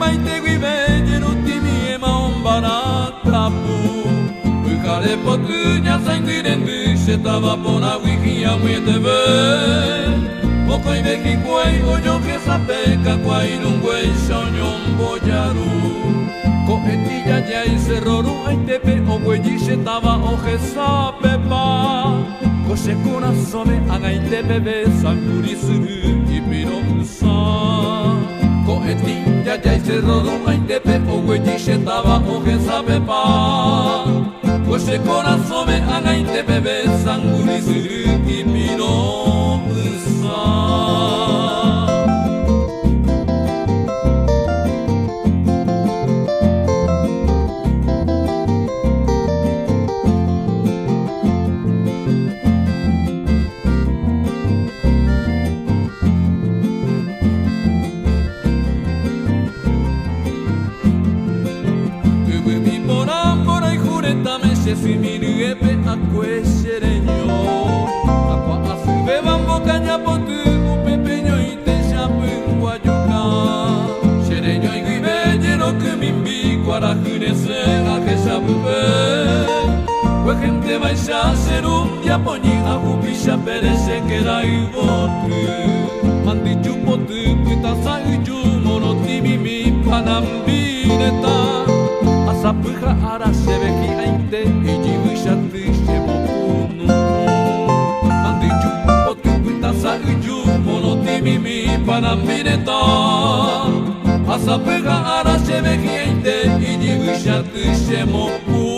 hai te guive no timi e maombara kapu Ukare potunya sanguirendu se tava pona wiki a mueteve Okoi veki kwai ojo que sapeka kwai nungwe shonyon boyaru Ko etilla ya ise roru ai tepe ogwe se tava oje sapepa Ko se corazone agai tepe be sanguri suru ipiro usa Ko etilla ya ise roru ai tepe ogwe se tava oje sapepa Ko se corazone agai tepe be sanguri suru ipiro usa Siminuepe akwe sereño Aqua asube bambo caña potu Upepeño ite shapun guayuka Sereño y guibe lleno que mimbi Guarajune se ake shapube Kwe gente baisha serum Yaponi ahupisha perese que era ibotu Mandi chupotu puita sa uju Monotimi mi panambireta Asapuja ara sebeki ainte Iji wishatu shemokunu Andi chupotu puita sa uju Monotimi mi panambireta Asapuja ara sebeki ainte Iji wishatu shemokunu